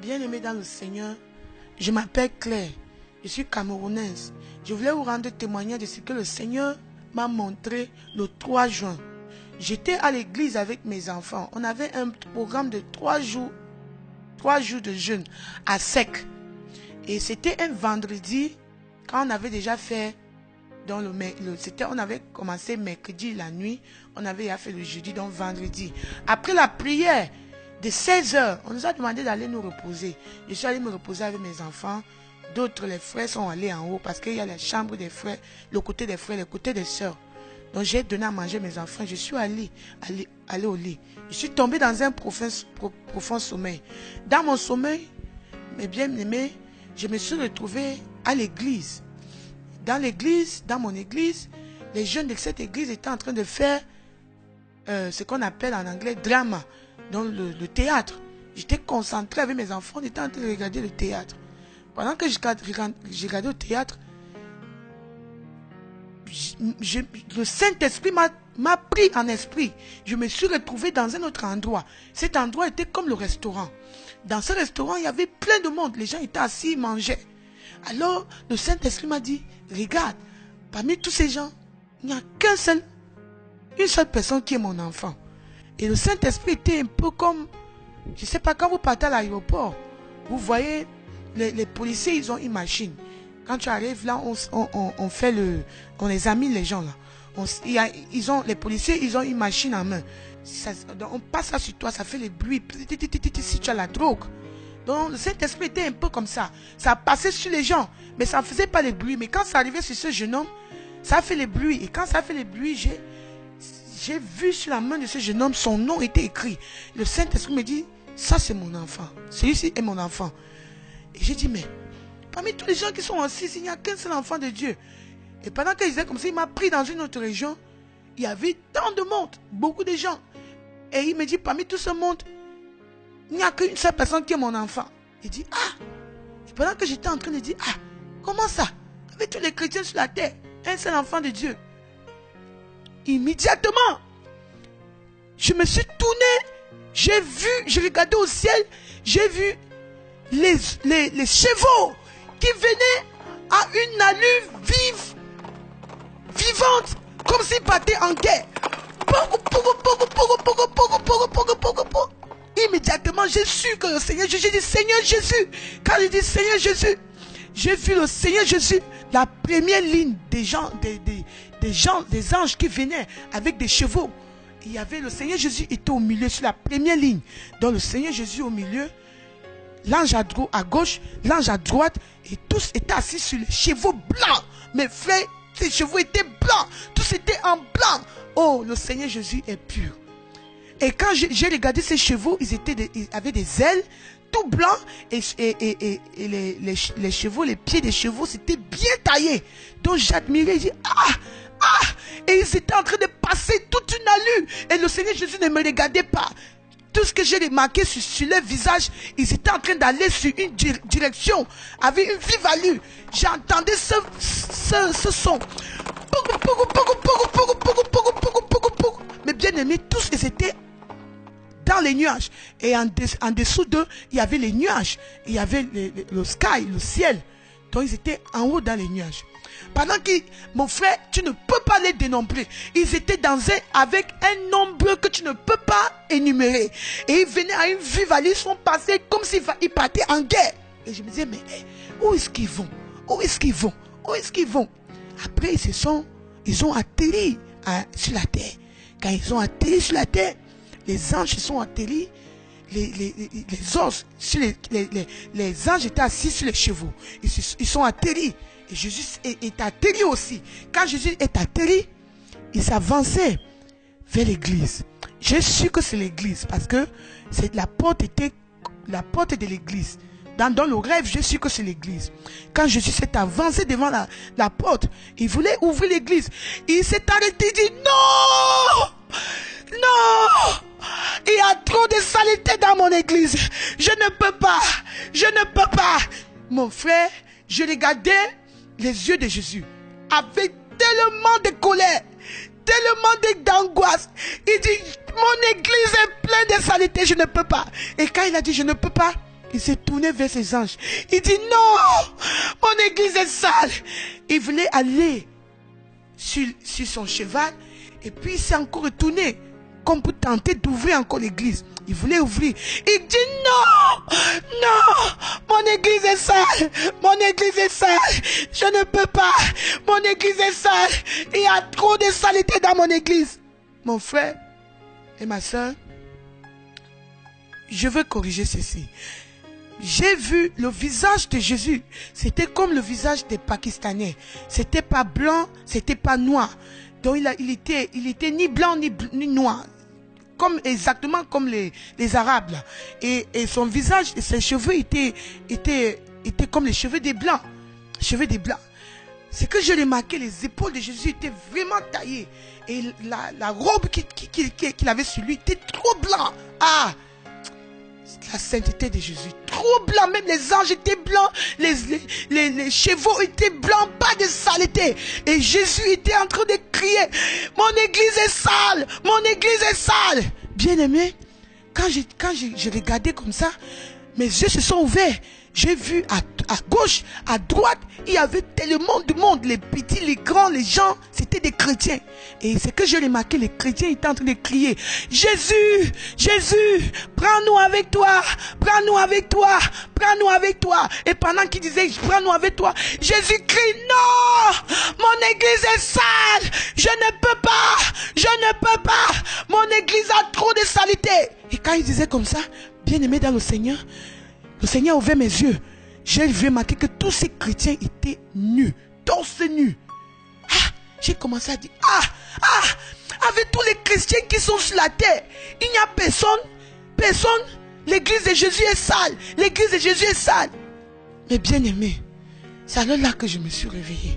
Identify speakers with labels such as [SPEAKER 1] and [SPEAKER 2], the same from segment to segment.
[SPEAKER 1] Bien-aimés dans le Seigneur, je m'appelle Claire, je suis camerounaise. Je voulais vous rendre témoignage de ce que le Seigneur m'a montré le 3 juin. J'étais à l'église avec mes enfants. On avait un programme de 3 jours de jeûne à sec. Et c'était un vendredi, quand on avait déjà fait, on avait commencé mercredi la nuit, on avait fait le jeudi, donc vendredi. Après la prière de 16 h, on nous a demandé d'aller nous reposer. Je suis allé me reposer avec mes enfants. D'autres, les frères sont allés en haut parce qu'il y a la chambre des frères, le côté des frères, le côté des sœurs. Donc j'ai donné à manger mes enfants. Je suis allé au lit. Je suis tombé dans un profond sommeil. Dans mon sommeil, mes bien-aimés, je me suis retrouvé à l'église. Dans mon église, les jeunes de cette église étaient en train de faire ce qu'on appelle en anglais drama, donc le théâtre. J'étais concentré avec mes enfants, on était en train de regarder le théâtre. Pendant que je regardais le théâtre, le Saint-Esprit m'a pris en esprit. Je me suis retrouvé dans un autre endroit. Cet endroit était comme le restaurant. Dans ce restaurant, il y avait plein de monde. Les gens étaient assis, ils mangeaient. Alors, le Saint-Esprit m'a dit, regarde, parmi tous ces gens, il n'y a une seule personne qui est mon enfant. Et le Saint-Esprit était un peu comme, je ne sais pas, quand vous partez à l'aéroport, vous voyez, les policiers, ils ont une machine. Quand tu arrives là, on examine les gens là. Les policiers, ils ont une machine en main. On passe ça sur toi, ça fait les bruits. Si tu as la drogue. Donc le Saint-Esprit était un peu comme ça. Ça passait sur les gens, mais ça ne faisait pas les bruits. Mais quand ça arrivait sur ce jeune homme, ça a fait les bruits. Et quand ça a fait les bruits, j'ai vu sur la main de ce jeune homme, son nom était écrit. Le Saint-Esprit me dit, ça c'est mon enfant. Celui-ci est mon enfant. Et j'ai dit, mais parmi tous les gens qui sont assis, il n'y a qu'un seul enfant de Dieu. Et pendant qu'il disait comme ça, il m'a pris dans une autre région. Il y avait tant de monde, beaucoup de gens. Et il me dit, parmi tout ce monde, il n'y a qu'une seule personne qui est mon enfant. Il dit, ah. Et pendant que j'étais en train de dire, ah, comment ça? Avec tous les chrétiens sur la terre, un seul enfant de Dieu. Immédiatement, je me suis tourné, j'ai regardé au ciel, j'ai vu les chevaux qui venaient à une allure vivante, comme s'ils partaient en guerre. Immédiatement, j'ai su que le Seigneur Jésus, j'ai dit Seigneur Jésus. Quand j'ai dit Seigneur Jésus, j'ai vu le Seigneur Jésus, la première ligne des anges qui venaient avec des chevaux. Il y avait le Seigneur Jésus était au milieu, sur la première ligne. Donc le Seigneur Jésus au milieu, l'ange à gauche, l'ange à droite, et tous étaient assis sur les chevaux blancs. Mes frères, ces chevaux étaient blancs, tous étaient en blanc. Oh, le Seigneur Jésus est pur. Et quand j'ai regardé ces chevaux, ils avaient des ailes tout blancs, et les chevaux, les pieds des chevaux, c'était bien taillé. Donc j'admirais, j'ai dit, et ils étaient en train de passer toute une allure. Et le Seigneur Jésus ne me regardait pas. Tout ce que j'ai remarqué sur leur visage, ils étaient en train d'aller sur une direction, avec une vive allure. J'entendais ce son. Mais bien aimés, tous ils étaient dans les nuages. Et en dessous d'eux, il y avait les nuages. Il y avait le sky, le ciel. Donc ils étaient en haut dans les nuages. Pendant que, mon frère, tu ne peux pas les dénombrer. Ils étaient avec un nombre que tu ne peux pas énumérer. Et ils venaient à une vive allure, ils sont passés comme s'ils partaient en guerre. Et je me disais, mais où est-ce qu'ils vont? Où est-ce qu'ils vont? Où est-ce qu'ils vont? Après, ils ont atterri sur la terre. Quand ils ont atterri sur la terre, les anges sont atterris. Les anges étaient assis sur les chevaux. Ils sont atterris. Et Jésus est atterri aussi. Quand Jésus est atterri, il s'avançait vers l'église. J'ai su que c'est l'église parce que la porte était la porte de l'église. Dans le rêve, j'ai su que c'est l'église. Quand Jésus s'est avancé devant la porte, il voulait ouvrir l'église. Il s'est arrêté et dit non! Non! Il y a trop de saleté dans mon église. Je ne peux pas. Je ne peux pas. Mon frère, je regardais les yeux de Jésus avec tellement de colère, tellement d'angoisse. Il dit, mon église est pleine de saleté, je ne peux pas. Et quand il a dit, je ne peux pas, Il s'est tourné vers ses anges. Il dit non, mon église est sale. Il voulait aller sur son cheval et puis il s'est encore retourné comme pour tenter d'ouvrir encore l'église. Il voulait ouvrir. Il dit non, non, mon église est sale, mon église est sale, je ne peux pas, mon église est sale, il y a trop de saleté dans mon église. Mon frère et ma soeur, je veux corriger ceci. J'ai vu le visage de Jésus, c'était comme le visage des Pakistanais. C'était pas blanc, c'était pas noir. Donc il était ni blanc ni noir. Exactement comme les Arabes là. Et son visage et ses cheveux étaient comme les cheveux des blancs. Cheveux des blancs. C'est que je remarqué, les épaules de Jésus étaient vraiment taillées. Et la robe qu'il avait sur lui était trop blanc. Ah! La sainteté de Jésus, trop blanc, même les anges étaient blancs, les chevaux étaient blancs, pas de saleté. Et Jésus était en train de crier, mon église est sale, mon église est sale. Bien aimé, quand j'ai regardé comme ça, mes yeux se sont ouverts. J'ai vu à gauche, à droite, il y avait tellement de monde, les petits, les grands, les gens, c'était des chrétiens. Et c'est que j'ai remarqué, les chrétiens étaient en train de crier, Jésus, Jésus, prends-nous avec toi, prends-nous avec toi, prends-nous avec toi. Et pendant qu'ils disaient, prends-nous avec toi, Jésus crie, non, mon église est sale, je ne peux pas, je ne peux pas, mon église a trop de saleté. Et quand il disait comme ça, bien aimé dans le Seigneur a ouvert mes yeux. J'ai remarqué que tous ces chrétiens étaient nus, torse nus. Ah, j'ai commencé à dire, avec tous les chrétiens qui sont sur la terre, il n'y a personne. L'église de Jésus est sale. L'église de Jésus est sale. Mais bien aimé, c'est alors là que je me suis réveillé.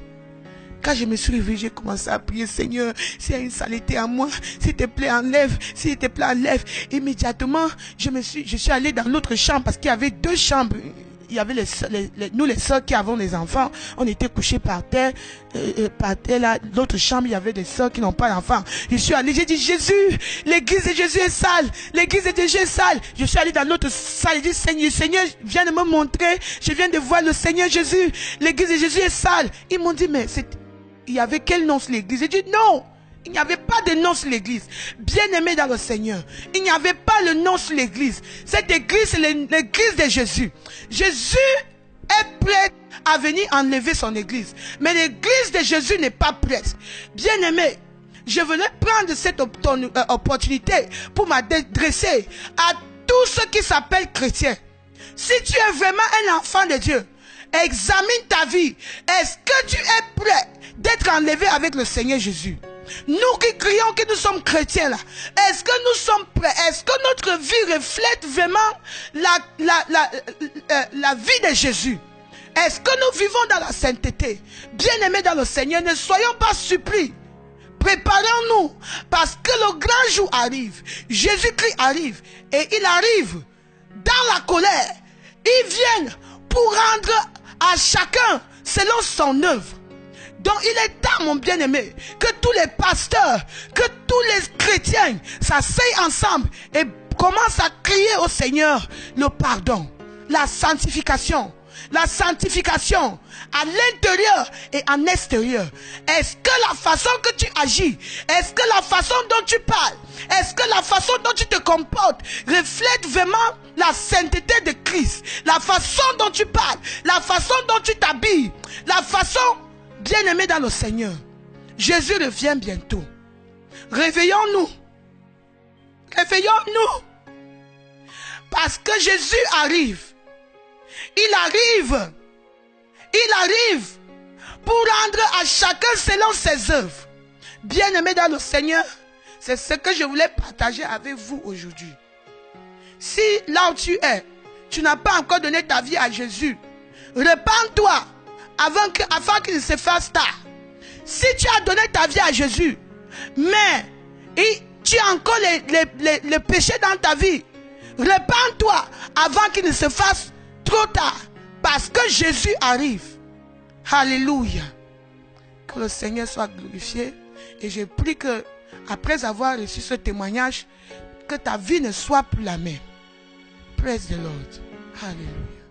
[SPEAKER 1] Quand je me suis réveillé, j'ai commencé à prier, Seigneur, s'il y a une saleté à moi, s'il te plaît, enlève, s'il te plaît, enlève. Immédiatement, je suis allé dans l'autre chambre parce qu'il y avait deux chambres. Il y avait nous les sœurs qui avons les enfants, on était couchés par terre là, l'autre chambre, il y avait des sœurs qui n'ont pas d'enfants. Je suis allé, j'ai dit, Jésus, l'église de Jésus est sale, l'église de Jésus est sale. Je suis allé dans l'autre salle, j'ai dit, Seigneur, viens de me montrer, je viens de voir le Seigneur Jésus, l'église de Jésus est sale. Ils m'ont dit, mais il y avait quel nom sur l'église? J'ai dit, non, il n'y avait pas de nom sur l'église. Bien-aimé dans le Seigneur, il n'y avait pas le nom sur l'église. Cette église, c'est l'église de Jésus. Jésus est prêt à venir enlever son église. Mais l'église de Jésus n'est pas prête. Bien-aimé, je voulais prendre cette opportunité pour m'adresser à tous ceux qui s'appellent chrétiens. Si tu es vraiment un enfant de Dieu, examine ta vie. Est-ce que tu es prêt d'être enlevé avec le Seigneur Jésus? Nous qui crions que nous sommes chrétiens là, est-ce que nous sommes prêts? Est-ce que notre vie reflète vraiment la vie de Jésus? Est-ce que nous vivons dans la sainteté? Bien-aimés dans le Seigneur, ne soyons pas surpris. Préparons-nous parce que le grand jour arrive. Jésus-Christ arrive et il arrive dans la colère. Il vient pour rendre à chacun selon son œuvre. Donc il est temps, mon bien-aimé, que tous les pasteurs, que tous les chrétiens s'asseyent ensemble et commencent à crier au Seigneur le pardon, la sanctification à l'intérieur et en extérieur. Est-ce que la façon que tu agis, est-ce que la façon dont tu parles, est-ce que la façon dont tu te comportes reflète vraiment la sainteté de Christ? La façon dont tu parles, la façon dont tu t'habilles, la façon... Bien-aimés dans le Seigneur, Jésus revient bientôt. Réveillons-nous. Réveillons-nous. Parce que Jésus arrive. Il arrive pour rendre à chacun selon ses œuvres. Bien-aimés dans le Seigneur, c'est ce que je voulais partager avec vous aujourd'hui. Si là où tu es, tu n'as pas encore donné ta vie à Jésus, repens-toi. Afin qu'il se fasse tard. Si tu as donné ta vie à Jésus, mais tu as encore les péchés dans ta vie, repens-toi avant qu'il ne se fasse trop tard. Parce que Jésus arrive. Alléluia. Que le Seigneur soit glorifié. Et je prie que, après avoir reçu ce témoignage, que ta vie ne soit plus la même. Praise the Lord. Alléluia.